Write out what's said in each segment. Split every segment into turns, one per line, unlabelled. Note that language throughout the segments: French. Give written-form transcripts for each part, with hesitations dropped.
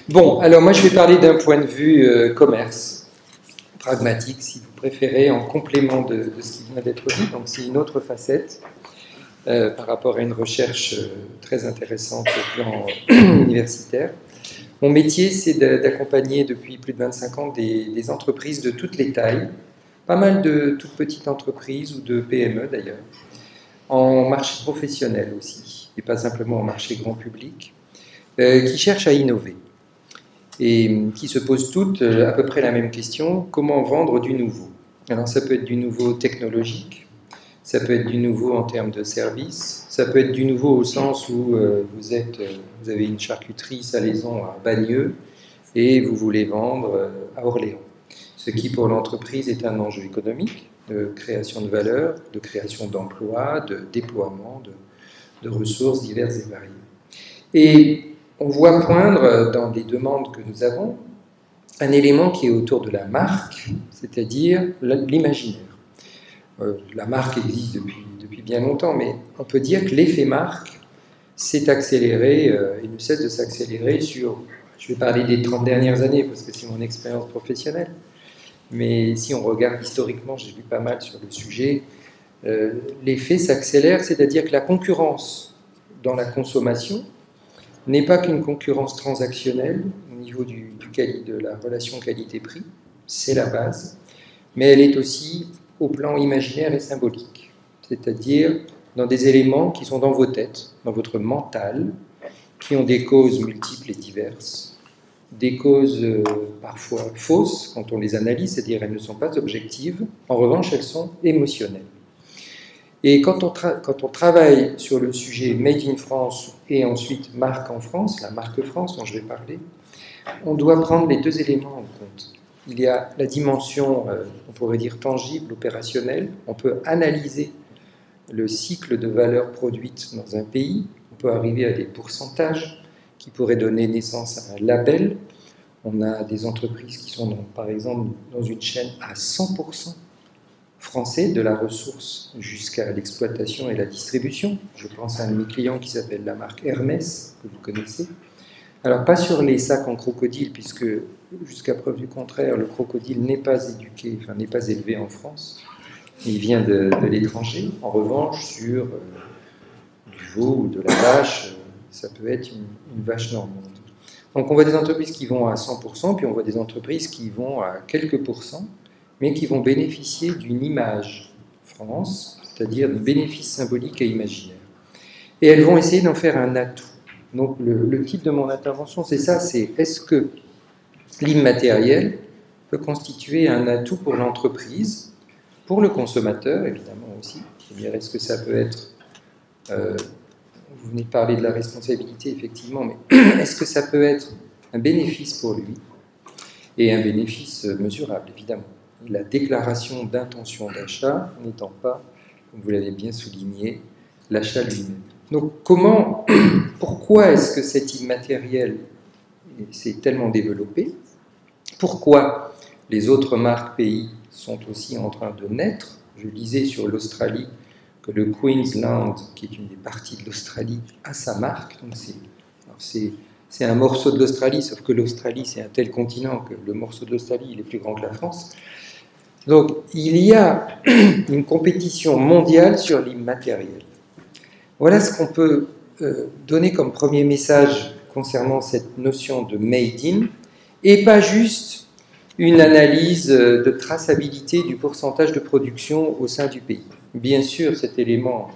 Bon, alors moi je vais parler d'un point de vue commerce, pragmatique si vous préférez, en complément de ce qui vient d'être dit, donc c'est une autre facette par rapport à une recherche très intéressante au plan universitaire. Mon métier, c'est d'accompagner depuis plus de 25 ans des entreprises de toutes les tailles, pas mal de toutes petites entreprises ou de PME d'ailleurs, en marché professionnel aussi, et pas simplement en marché grand public, qui cherchent à innover et qui se posent toutes à peu près la même question: comment vendre du nouveau? Alors ça peut être du nouveau technologique, ça peut être du nouveau en termes de services, ça peut être du nouveau au sens où vous avez une charcuterie salaison à Bagneux et vous voulez vendre à Orléans. Ce qui pour l'entreprise est un enjeu économique, de création de valeur, de création d'emplois, de déploiement de ressources diverses et variées. Et on voit poindre dans les demandes que nous avons un élément qui est autour de la marque, c'est-à-dire l'imaginaire. La marque existe depuis bien longtemps, mais on peut dire que l'effet marque s'est accéléré et ne cesse de s'accélérer sur, je vais parler des 30 dernières années parce que c'est mon expérience professionnelle, mais si on regarde historiquement, j'ai lu pas mal sur le sujet, l'effet s'accélère, c'est-à-dire que la concurrence dans la consommation n'est pas qu'une concurrence transactionnelle au niveau de la relation qualité-prix, c'est la base, mais elle est aussi au plan imaginaire et symbolique, c'est-à-dire dans des éléments qui sont dans vos têtes, dans votre mental, qui ont des causes multiples et diverses, des causes parfois fausses quand on les analyse, c'est-à-dire elles ne sont pas objectives, en revanche elles sont émotionnelles. Et quand on travaille sur le sujet Made in France et ensuite marque en France, la marque France dont je vais parler, on doit prendre les deux éléments en compte. Il y a la dimension, on pourrait dire tangible, opérationnelle. On peut analyser le cycle de valeur produite dans un pays. On peut arriver à des pourcentages qui pourraient donner naissance à un label. On a des entreprises qui sont, par exemple, dans une chaîne à 100% français, de la ressource jusqu'à l'exploitation et la distribution. Je pense à un de mes clients qui s'appelle la marque Hermès, que vous connaissez. Alors, pas sur les sacs en crocodile, puisque, jusqu'à preuve du contraire, le crocodile n'est pas n'est pas élevé en France. Il vient de l'étranger. En revanche, sur du veau ou de la vache, ça peut être une vache normande. Donc, on voit des entreprises qui vont à 100%, puis on voit des entreprises qui vont à quelques pourcents, mais qui vont bénéficier d'une image France, c'est-à-dire de bénéfices symboliques et imaginaires. Et elles vont essayer d'en faire un atout. Donc le titre de mon intervention, c'est ça, c'est est-ce que l'immatériel peut constituer un atout pour l'entreprise, pour le consommateur évidemment aussi. C'est-à-dire est-ce que ça peut être, vous venez de parler de la responsabilité effectivement, mais est-ce que ça peut être un bénéfice pour lui et un bénéfice mesurable évidemment. La déclaration d'intention d'achat n'étant pas, comme vous l'avez bien souligné, l'achat lui-même. Donc pourquoi est-ce que cet immatériel s'est tellement développé? Pourquoi les autres marques pays sont aussi en train de naître? Je lisais sur l'Australie que le Queensland, qui est une des parties de l'Australie, a sa marque. Donc c'est un morceau de l'Australie, sauf que l'Australie c'est un tel continent que le morceau de l'Australie il est plus grand que la France. Donc il y a une compétition mondiale sur l'immatériel. Voilà ce qu'on peut donner comme premier message concernant cette notion de made in, et pas juste une analyse de traçabilité du pourcentage de production au sein du pays. Bien sûr, cet élément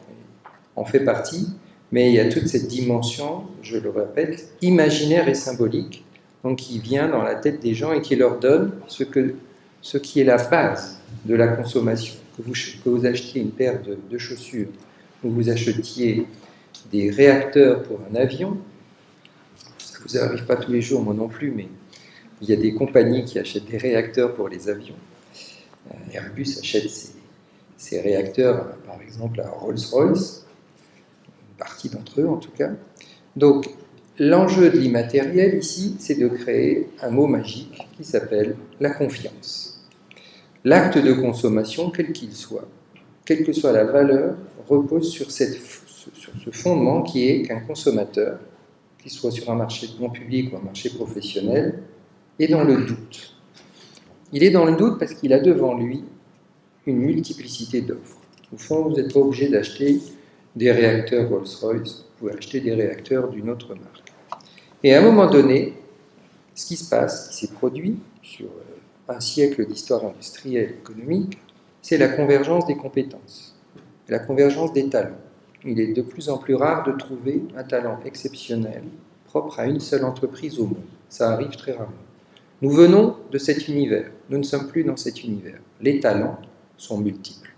en fait partie, mais il y a toute cette dimension, je le répète, imaginaire et symbolique, donc qui vient dans la tête des gens et qui leur donne ce qui est la base de la consommation. Que vous achetiez une paire de chaussures, ou vous achetiez des réacteurs pour un avion, ça ne vous arrive pas tous les jours, moi non plus, mais il y a des compagnies qui achètent des réacteurs pour les avions. Airbus achète ces réacteurs, par exemple, à Rolls-Royce, une partie d'entre eux en tout cas. Donc, l'enjeu de l'immatériel ici, c'est de créer un mot magique qui s'appelle la confiance. L'acte de consommation, quel qu'il soit, quelle que soit la valeur, repose sur ce fondement qui est qu'un consommateur qu'il soit sur un marché de grand public ou un marché professionnel, est dans le doute. Il est dans le doute parce qu'il a devant lui une multiplicité d'offres. Au fond, vous n'êtes pas obligé d'acheter des réacteurs Rolls-Royce, vous pouvez acheter des réacteurs d'une autre marque. Et à un moment donné, ce qui se passe, qui s'est produit sur un siècle d'histoire industrielle et économique, c'est la convergence des compétences, la convergence des talents. Il est de plus en plus rare de trouver un talent exceptionnel propre à une seule entreprise au monde. Ça arrive très rarement. Nous venons de cet univers, nous ne sommes plus dans cet univers. Les talents sont multiples.